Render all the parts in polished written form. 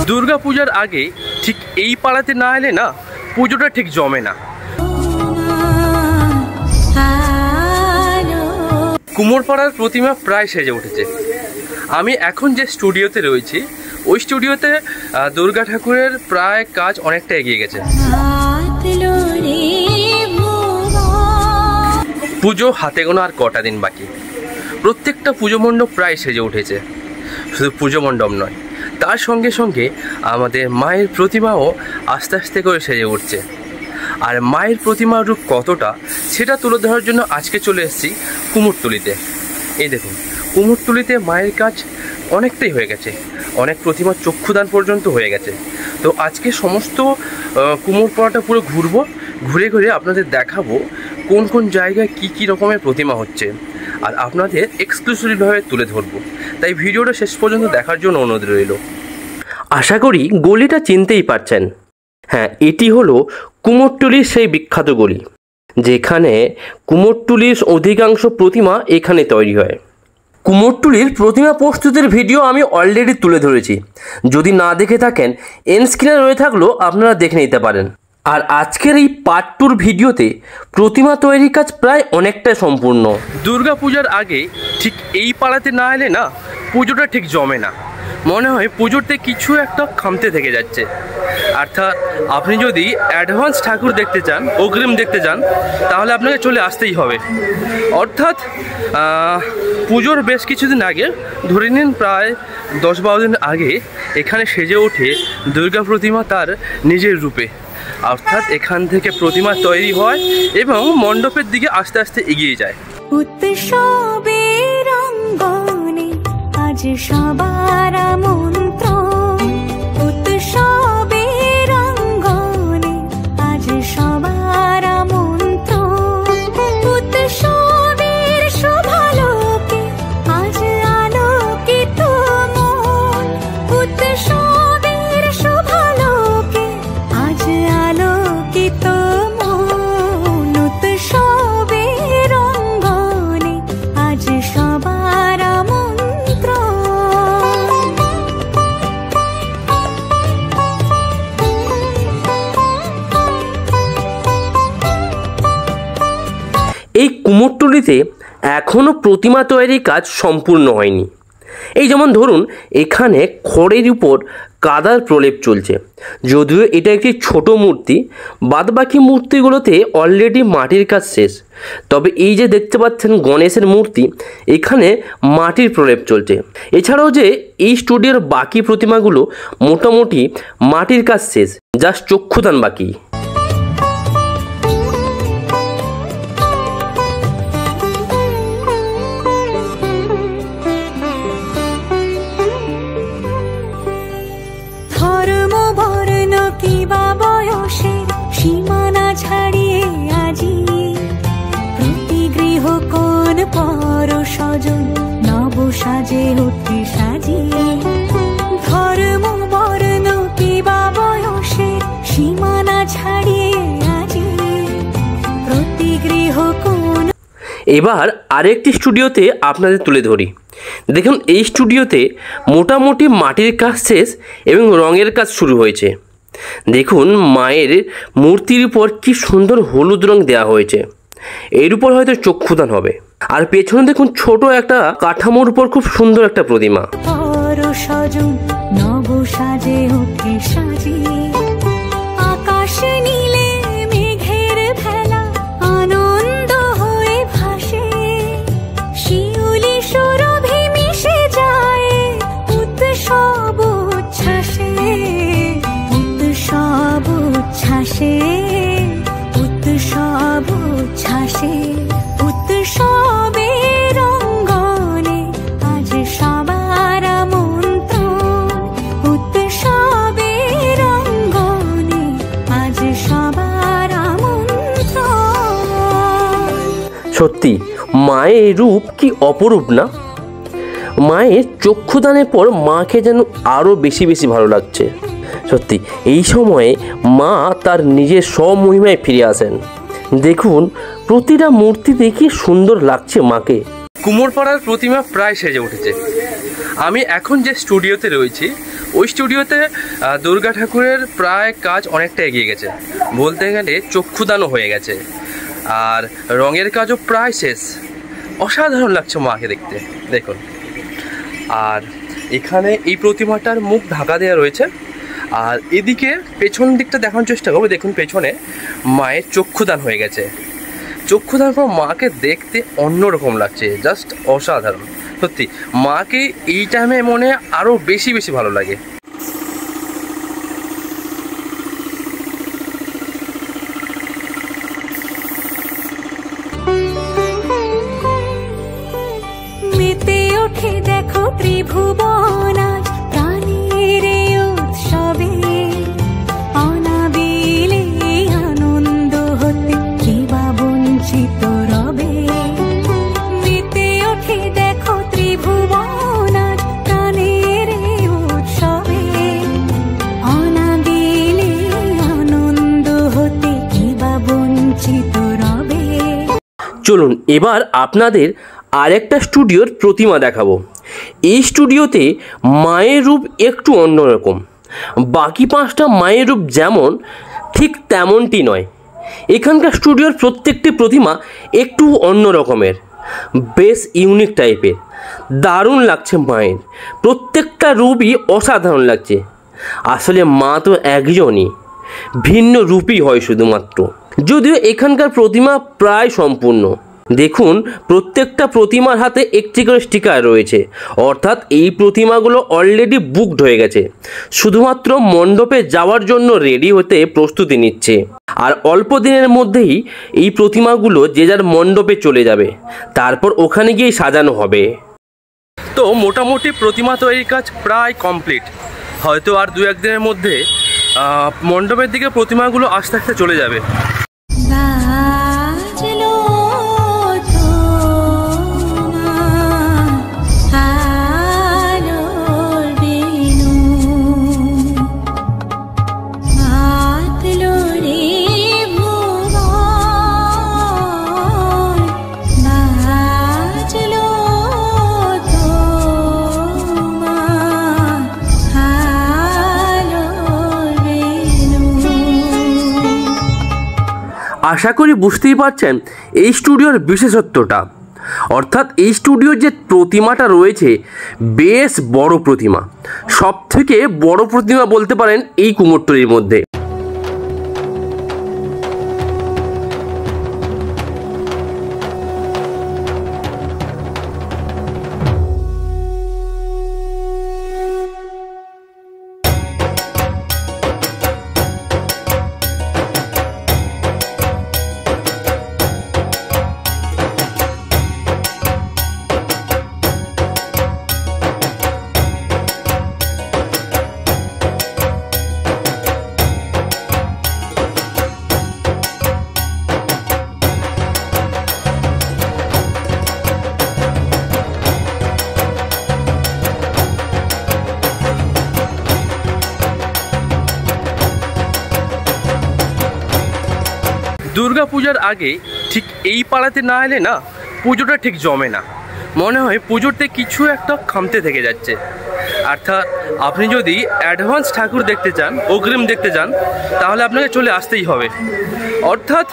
দুর্গা পূজার আগে ঠিক এই পাড়াতে না এলে না পুজোটা ঠিক জমে না। কুমোরপাড়ার প্রতিমা প্রায় সেজে উঠেছে। আমি এখন যে স্টুডিওতে রয়েছি ওই স্টুডিওতে দুর্গা ঠাকুরের প্রায় কাজ অনেকটা এগিয়ে গেছে। পুজো হাতে গোনা আর কটা দিন বাকি। প্রত্যেকটা পুজো মণ্ডপ প্রায় সেজে উঠেছে। শুধু পুজো মণ্ডপ নয়, তার সঙ্গে সঙ্গে আমাদের মায়ের প্রতিমাও আস্তে আস্তে করে সেজে উঠছে। আর মায়ের প্রতিমার রূপ কতটা সেটা তুলে ধরার জন্য আজকে চলে এসেছি কুমোরটুলিতে। এই দেখুন, কুমোরটুলিতে মায়ের কাজ অনেকটাই হয়ে গেছে, অনেক প্রতিমার চক্ষুদান পর্যন্ত হয়ে গেছে। তো আজকে সমস্ত কুমোরপাড়াটা পুরো ঘুরে ঘুরে আপনাদের দেখাবো কোন কোন জায়গায় কি রকমের প্রতিমা হচ্ছে, আর আপনাদের এক্সক্লুসিভভাবে তুলে ধরবো। তাই ভিডিওটা শেষ পর্যন্ত দেখার জন্য অনুরোধ রইল। আশা করি গলিটা চিনতেই পারছেন। হ্যাঁ, এটি হলো কুমোরটুলির সেই বিখ্যাত গলি, যেখানে কুমোরটুলির অধিকাংশ প্রতিমা এখানে তৈরি হয়। কুমোরটুলির প্রতিমা প্রস্তুতির ভিডিও আমি অলরেডি তুলে ধরেছি, যদি না দেখে থাকেন এন্ড স্ক্রিনে রয়ে থাকলেও আপনারা দেখে নিতে পারেন। আর আজকের এই পার্ট 2 ভিডিওতে প্রতিমা তৈরির কাজ প্রায় অনেকটাই সম্পূর্ণ। দুর্গা পূজার আগে ঠিক এই পাড়াতে না এলে না পুজোটা ঠিক জমে না। মনে হয় পুজোতে কিছু একটা খামতে থেকে যাচ্ছে। অর্থাৎ আপনি যদি অ্যাডভান্স ঠাকুর দেখতে চান, অগ্রিম দেখতে চান, তাহলে আপনাকে চলে আসতেই হবে। অর্থাৎ পুজোর বেশ কিছুদিন আগে, ধরে নিন প্রায় 10-12 দিন আগে, এখানে সেজে ওঠে দুর্গা প্রতিমা তার নিজের রূপে। অর্থাৎ এখান থেকে প্রতিমা তৈরি হয় এবং মণ্ডপের দিকে আস্তে আস্তে এগিয়ে যায়। উৎসবের অঙ্গনে আজ সবার আমন্ত্রণ, উৎসবের অঙ্গনে আজ সবার আমন্ত্রণ, উৎসবের শোভালোকে আজ আলোকিত মন, উৎসবের শোভালোকে আজ আলোকিত মন, উৎসবের অঙ্গনে আজ সবার আমন্ত্রণ। এই কুমোরটুলিতে এখনও প্রতিমা তৈরির কাজ সম্পূর্ণ হয়নি। এই যেমন ধরুন, এখানে খড়ের উপর কাদার প্রলেপ চলছে। যদিও এটা একটি ছোট মূর্তি, বাদবাকি মূর্তিগুলোতে অলরেডি মাটির কাজ শেষ। তবে এই যে দেখতে পাচ্ছেন গণেশের মূর্তি, এখানে মাটির প্রলেপ চলছে। এছাড়াও যে এই স্টুডিওর বাকি প্রতিমাগুলো মোটামুটি মাটির কাজ শেষ, জাস্ট চক্ষুদান বাকি। সীমানা ছাড়িয়ে আজি প্রতি গৃহ কোন পর স্বজন নব সাজে উঠে সাজিয়ে, ধর্ম বর্ণ কিবা বয়সের সীমানা ছাড়িয়ে আজি প্রতি গৃহ কোন। এবার আরেকটি স্টুডিওতে আপনাদের তুলে ধরি। দেখুন, এই স্টুডিওতে মোটামুটি মাটির কাজ শেষ এবং রঙের কাজ শুরু হয়েছে। দেখুন, মায়ের মূর্তির উপর কি সুন্দর হলুদ রং দেওয়া হয়েছে। এর উপর হয়তো চক্ষুদান হবে। আর পেছনে দেখুন, ছোট একটা কাঠামোর উপর খুব সুন্দর একটা প্রতিমা। আকাশে নীলে মেঘের ভেলা আনন্দ হয়ে ভাসে, শিউলি সুরভি মিশে যায় উৎসব উচ্ছ্বাসে, উৎসব উচ্ছ্বাসে, উৎসব উচ্ছ্বাসে, উৎসবের অঙ্গনে আজ সবার আমন্ত্রণ, উৎসবের অঙ্গনে আজ সবার আমন্ত্রণ। সত্যি মায়ের রূপ কি অপরূপ না? মায়ের চক্ষুদানের পর মাকে যেন আরও বেশি বেশি ভালো লাগছে। সত্যি এই সময়ে মা তার নিজের স্বমহিমায় ফিরে আসেন। দেখুন, প্রতিটা মূর্তি দেখে সুন্দর লাগছে মাকে। কুমোরপাড়ার প্রতিমা প্রায় সেজে উঠেছে। আমি এখন যে স্টুডিওতে রয়েছি ওই স্টুডিওতে দুর্গা ঠাকুরের প্রায় কাজ অনেকটা এগিয়ে গেছে, বলতে গেলে চক্ষুদানও হয়ে গেছে, আর রঙের কাজও প্রায় শেষ। অসাধারণ লাগছে মাকে দেখতে, দেখুন। আর এখানে এই প্রতিমাটার মুখ ঢাকা দেওয়া রয়েছে, আর এদিকে পেছন দিকটা দেখানোর চেষ্টা করবো। দেখুন পেছনে মায়ের চক্ষুদান হয়ে গেছে। চক্ষুদান পর মাকে দেখতে অন্যরকম লাগছে, জাস্ট অসাধারণ। সত্যি মাকে এই টাইমে মনে আরও বেশি বেশি ভালো লাগে। মেতে ওঠে দেখো ত্রিভুবন আজ প্রাণের উৎসবে, অনাবিলে আনন্দ হতে কে বা বঞ্চিত রবে। মেতে ওঠে দেখো ত্রিভুবন আজ প্রাণের উৎসবে, অনাবিলে আনন্দ হতে কে বা বঞ্চিত রবে। চলুন এবার আপনাদের আরেকটা স্টুডিওর প্রতিমা দেখাবো। এই স্টুডিওতে মায়ের রূপ একটু অন্যরকম। বাকি 5টা মায়ের রূপ যেমন ঠিক তেমনটি নয়। এখানকার স্টুডিওর প্রত্যেকটি প্রতিমা একটু অন্য রকমের, বেশ ইউনিক টাইপের। দারুণ লাগছে মায়ের প্রত্যেকটা রূপই অসাধারণ লাগছে। আসলে মা তো একজনই, ভিন্ন রূপই হয় শুধুমাত্র। যদিও এখানকার প্রতিমা প্রায় সম্পূর্ণ। দেখুন প্রত্যেকটা প্রতিমার হাতে একটি করে স্টিকার রয়েছে, অর্থাৎ এই প্রতিমাগুলো অলরেডি বুকড হয়ে গেছে, শুধুমাত্র মণ্ডপে যাওয়ার জন্য রেডি হতে প্রস্তুতি নিচ্ছে। আর অল্প দিনের মধ্যেই এই প্রতিমাগুলো যে যার মণ্ডপে চলে যাবে, তারপর ওখানে গিয়ে সাজানো হবে। তো মোটামুটি প্রতিমা তৈরির কাজ প্রায় কমপ্লিট। হয়তো আর 2-1 দিনের মধ্যে মণ্ডপের দিকে প্রতিমাগুলো আস্তে আস্তে চলে যাবে। আশা করি বুঝতেই পারছেন এই স্টুডিওর বিশেষত্বটা। অর্থাৎ এই স্টুডিওর যে প্রতিমাটা রয়েছে বেশ বড় প্রতিমা, সবথেকে বড় প্রতিমা বলতে পারেন এই কুমোরটুলির মধ্যে। দুর্গা পূজার আগে ঠিক এই পাড়াতে না এলে না পুজোটা ঠিক জমে না। মনে হয় পুজোতে কিছু একটা খামতে থেকে যাচ্ছে। অর্থাৎ আপনি যদি অ্যাডভান্স ঠাকুর দেখতে চান, অগ্রিম দেখতে চান, তাহলে আপনাকে চলে আসতেই হবে। অর্থাৎ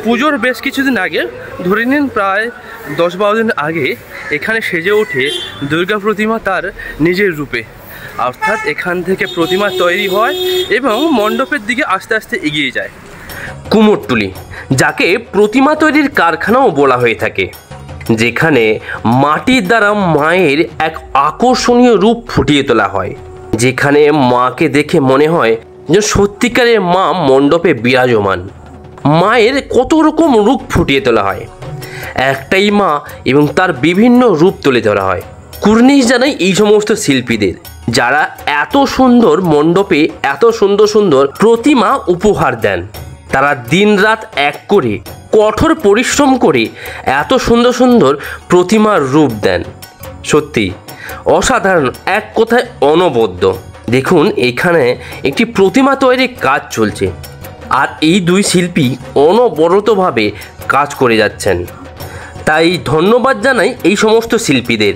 পুজোর বেশ কিছুদিন আগে, ধরে নিন প্রায় 10-12 দিন আগে, এখানে সেজে ওঠে দুর্গা প্রতিমা তার নিজের রূপে। অর্থাৎ এখান থেকে প্রতিমা তৈরি হয় এবং মণ্ডপের দিকে আস্তে আস্তে এগিয়ে যায়। কুমোরটুলি, যাকে প্রতিমা তৈরির কারখানাও বলা হয়ে থাকে, যেখানে মাটির দ্বারা মায়ের এক আকর্ষণীয় রূপ ফুটিয়ে তোলা হয়, যেখানে মাকে দেখে মনে হয় যে সত্যিকারের মা মণ্ডপে বিরাজমান। মায়ের কত রকম রূপ ফুটিয়ে তোলা হয়, একটাই মা এবং তার বিভিন্ন রূপ তুলে ধরা হয়। কুর্নিশ জানাই এই সমস্ত শিল্পীদের, যারা এত সুন্দর মণ্ডপে এত সুন্দর সুন্দর প্রতিমা উপহার দেন। তারা দিনরাত এক করে কঠোর পরিশ্রম করে এত সুন্দর সুন্দর প্রতিমার রূপ দেন। সত্যি অসাধারণ, এক কথায় অনবদ্য। দেখুন এখানে একটি প্রতিমা তৈরির কাজ চলছে, আর এই দুই শিল্পী অনবরতভাবে কাজ করে যাচ্ছেন। তাই ধন্যবাদ জানাই এই সমস্ত শিল্পীদের।